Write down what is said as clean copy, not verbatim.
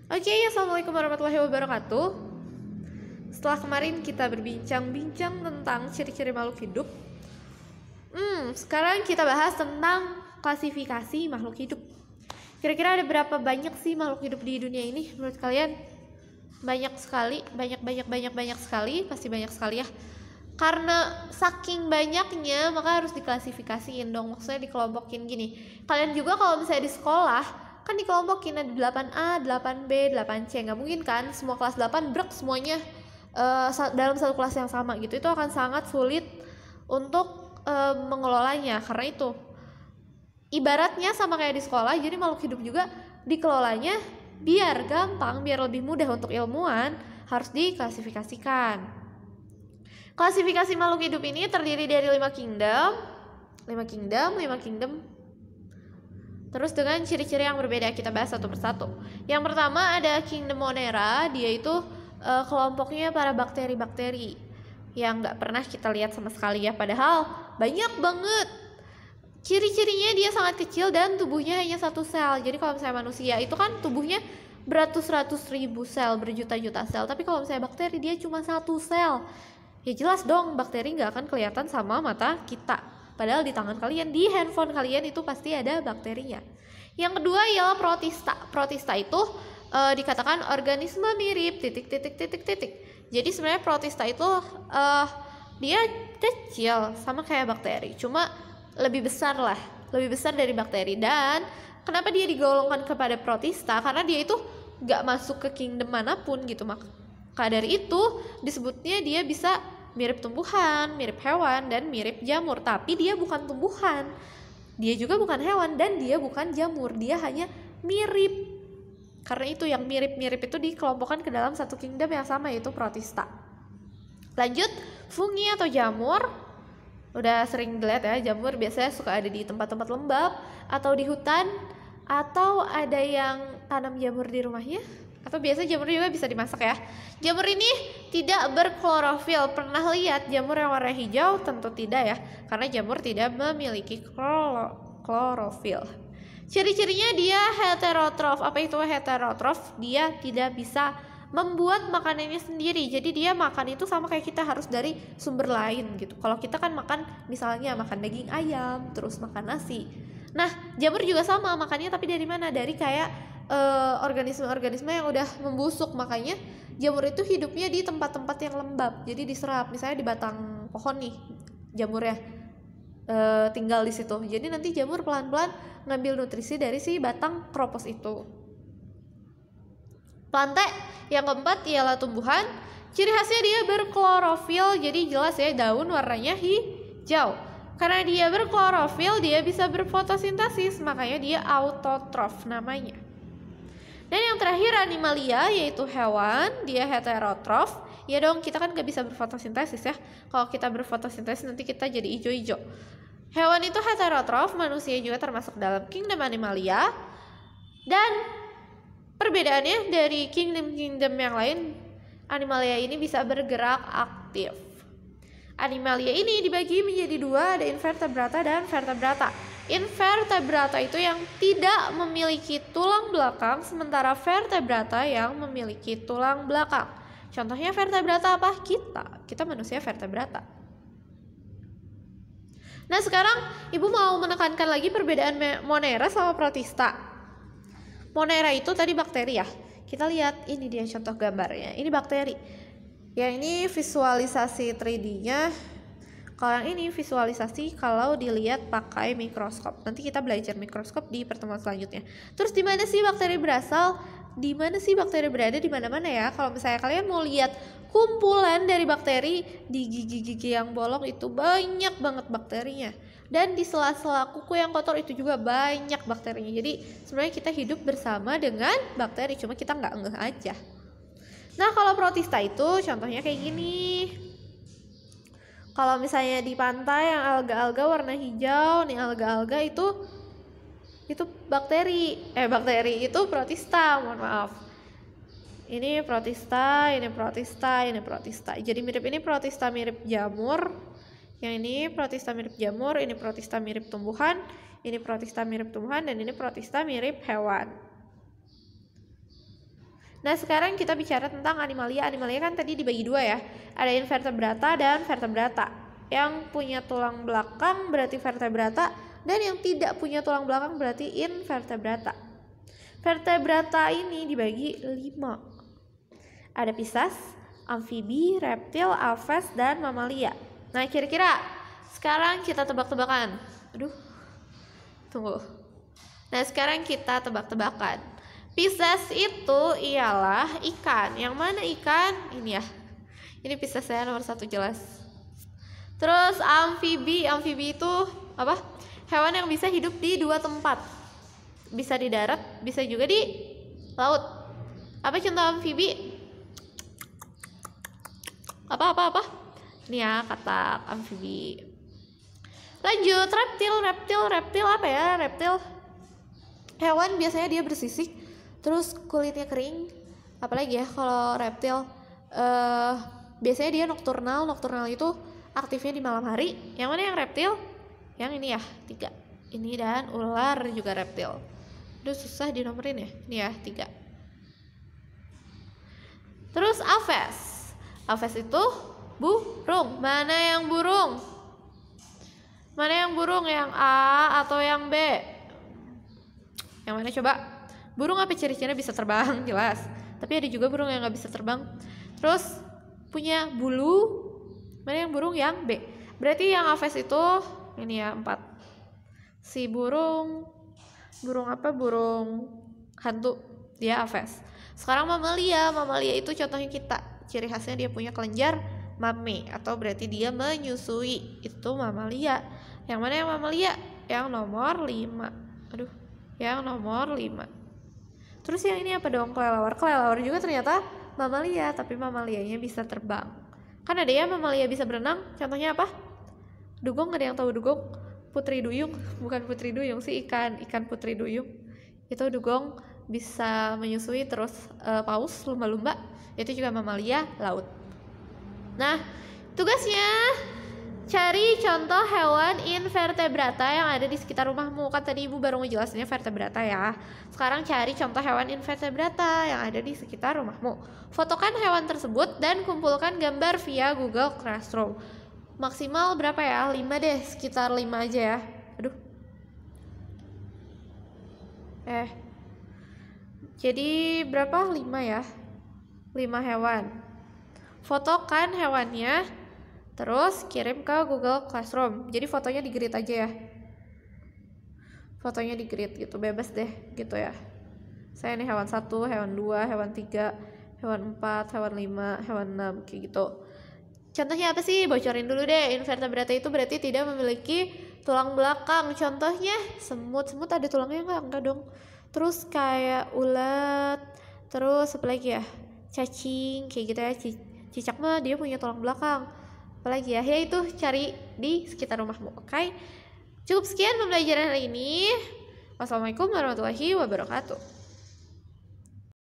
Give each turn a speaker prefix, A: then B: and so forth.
A: Oke, assalamualaikum warahmatullahi wabarakatuh. Setelah kemarin kita berbincang-bincang tentang ciri-ciri makhluk hidup, sekarang kita bahas tentang klasifikasi makhluk hidup. Kira-kira ada berapa banyak sih makhluk hidup di dunia ini menurut kalian? Banyak sekali, banyak sekali, pasti banyak sekali ya. Karena saking banyaknya maka harus diklasifikasiin dong, maksudnya dikelompokin gini. Kalian juga kalau misalnya di sekolah kan dikelompokin ada 8A, 8B, 8C. Nggak mungkin kan semua kelas 8 brek semuanya dalam satu kelas yang sama gitu. Itu akan sangat sulit untuk mengelolanya. Karena itu ibaratnya sama kayak di sekolah, jadi makhluk hidup juga dikelolanya biar gampang, biar lebih mudah untuk ilmuwan harus diklasifikasikan. Klasifikasi makhluk hidup ini terdiri dari 5 kingdom. Terus dengan ciri-ciri yang berbeda, kita bahas satu persatu. Yang pertama ada kingdom Monera, dia itu kelompoknya para bakteri-bakteri yang nggak pernah kita lihat sama sekali ya, padahal banyak banget. Ciri-cirinya dia sangat kecil dan tubuhnya hanya satu sel. Jadi kalau misalnya manusia itu kan tubuhnya beratus-ratus ribu sel, berjuta-juta sel. Tapi kalau misalnya bakteri dia cuma satu sel. Ya jelas dong bakteri nggak akan kelihatan sama mata kita. Padahal di tangan kalian, di handphone kalian itu pasti ada bakterinya. Yang kedua ialah protista. Protista itu dikatakan organisme mirip ... Jadi sebenarnya protista itu dia kecil sama kayak bakteri, cuma lebih besar dari bakteri. Dan kenapa dia digolongkan kepada protista? Karena dia itu nggak masuk ke kingdom manapun gitu. Maka dari itu disebutnya dia bisa mirip tumbuhan, mirip hewan, dan mirip jamur. Tapi dia bukan tumbuhan, dia juga bukan hewan, dan dia bukan jamur. Dia hanya mirip. Karena itu yang mirip-mirip itu dikelompokkan ke dalam satu kingdom yang sama, yaitu protista. Lanjut, fungi atau jamur. Udah sering dilihat ya, jamur biasanya suka ada di tempat-tempat lembab atau di hutan, atau ada yang tanam jamur di rumahnya. Atau biasa jamur juga bisa dimasak ya. Jamur ini tidak berklorofil. Pernah lihat jamur yang warna hijau? Tentu tidak ya, karena jamur tidak memiliki klorofil. Ciri-cirinya dia heterotrof. Apa itu heterotrof? Dia tidak bisa membuat makanannya sendiri. Jadi dia makan itu sama kayak kita, harus dari sumber lain gitu. Kalau kita kan makan misalnya makan daging ayam, terus makan nasi. Nah, jamur juga sama makannya, tapi dari mana? Dari kayak organisme-organisme yang udah membusuk. Makanya jamur itu hidupnya di tempat-tempat yang lembab, jadi diserap. Misalnya di batang pohon nih jamurnya tinggal di situ, jadi nanti jamur pelan-pelan ngambil nutrisi dari si batang kropos itu. Plantae yang keempat ialah tumbuhan. Ciri khasnya dia berklorofil, jadi jelas ya daun warnanya hijau. Karena dia berklorofil, dia bisa berfotosintesis, makanya dia autotrof namanya. Dan yang terakhir animalia, yaitu hewan. Dia heterotrof. Ya dong, kita kan gak bisa berfotosintesis ya. Kalau kita berfotosintesis nanti kita jadi hijau-hijau. Hewan itu heterotrof, manusia juga termasuk dalam kingdom animalia. Dan perbedaannya dari kingdom-kingdom yang lain, animalia ini bisa bergerak aktif. Animalia ini dibagi menjadi dua, ada invertebrata dan vertebrata. Invertebrata itu yang tidak memiliki tulang belakang, sementara vertebrata yang memiliki tulang belakang. Contohnya vertebrata apa? Kita manusia vertebrata. Nah sekarang ibu mau menekankan lagi perbedaan Monera sama protista. Monera itu tadi bakteri ya. Kita lihat ini dia contoh gambarnya. Ini bakteri. Yang ini visualisasi 3D-nya. Kalau yang ini visualisasi kalau dilihat pakai mikroskop. Nanti kita belajar mikroskop di pertemuan selanjutnya. Terus di mana sih bakteri berasal? Di mana sih bakteri berada? Di mana-mana ya. Kalau misalnya kalian mau lihat kumpulan dari bakteri di gigi-gigi yang bolong itu banyak banget bakterinya. Dan di sela-sela kuku yang kotor itu juga banyak bakterinya. Jadi sebenarnya kita hidup bersama dengan bakteri, cuma kita nggak ngeh aja. Nah kalau protista itu contohnya kayak gini. Kalau misalnya di pantai yang alga-alga warna hijau, nih alga-alga itu bakteri itu protista, mohon maaf. Ini protista, ini protista, ini protista. Jadi mirip, ini protista mirip jamur. Yang ini protista mirip jamur, ini protista mirip tumbuhan, ini protista mirip tumbuhan, dan ini protista mirip hewan. Nah, sekarang kita bicara tentang animalia. Animalia kan tadi dibagi dua ya. Ada invertebrata dan vertebrata. Yang punya tulang belakang berarti vertebrata, dan yang tidak punya tulang belakang berarti invertebrata. Vertebrata ini dibagi 5. Ada pisas, amfibi, reptil, aves, dan mamalia. Nah, kira-kira sekarang kita tebak-tebakan. Aduh, tunggu. Nah, sekarang kita tebak-tebakan. Pisces itu ialah ikan. Yang mana ikan? Ini ya. Ini Pisces ya, nomor 1 jelas. Terus amfibi. Amfibi itu apa? Hewan yang bisa hidup di 2 tempat. Bisa di darat, bisa juga di laut. Apa contoh amfibi? Apa? Ini ya, kata amfibi. Lanjut, reptil apa ya? Reptil hewan biasanya dia bersisik, terus kulitnya kering. Apalagi ya kalau reptil, biasanya dia nokturnal. Nokturnal itu aktifnya di malam hari. Yang mana yang reptil? Yang ini ya, 3. Ini dan ular juga reptil. Aduh, susah dinomorin ya. Ini ya, 3. Terus aves. Aves itu burung. Mana yang burung? Mana yang burung? Yang A atau yang B? Yang mana coba? Burung apa ciri-cirinya bisa terbang? Jelas. Tapi ada juga burung yang gak bisa terbang. Terus punya bulu. Mana yang burung? Yang B. Berarti yang aves itu ini ya, 4. Si burung apa? Burung hantu. Dia aves. Sekarang mamalia. Mamalia itu contohnya kita. Ciri khasnya dia punya kelenjar mame, atau berarti dia menyusui. Itu mamalia. Yang mana yang mamalia? Yang nomor 5. Aduh, yang nomor 5. Terus yang ini apa dong? Kelelawar. Kelelawar juga ternyata mamalia, tapi mamalianya bisa terbang. Kan ada ya mamalia bisa berenang. Contohnya apa? Dugong, ada yang tahu dugong? Putri duyung, bukan putri duyung sih, ikan putri duyung. Itu dugong bisa menyusui. Terus paus, lumba-lumba, itu juga mamalia laut. Nah, tugasnya cari contoh hewan invertebrata yang ada di sekitar rumahmu. Kan tadi ibu baru ngejelasinnya vertebrata ya. Sekarang cari contoh hewan invertebrata yang ada di sekitar rumahmu. Fotokan hewan tersebut dan kumpulkan gambar via Google Classroom. Maksimal berapa ya? 5 deh, sekitar 5 aja ya. Aduh. Jadi berapa? 5 ya. 5 hewan. Fotokan hewannya, terus kirim ke Google Classroom. Jadi fotonya di grid aja ya. Fotonya di grid gitu, bebas deh gitu ya. Saya nih hewan 1, hewan 2, hewan 3, hewan 4, hewan 5, hewan 6, kayak gitu. Contohnya apa sih? Bocorin dulu deh. Invertebrata itu berarti tidak memiliki tulang belakang. Contohnya semut. Semut ada tulangnya enggak? Enggak dong. Terus kayak ulat. Terus apa lagi ya? Cacing, kayak gitu ya. Cicak mah dia punya tulang belakang. Apalagi ya? Ya itu cari di sekitar rumahmu. Oke? Cukup sekian pembelajaran hari ini. Wassalamualaikum warahmatullahi wabarakatuh.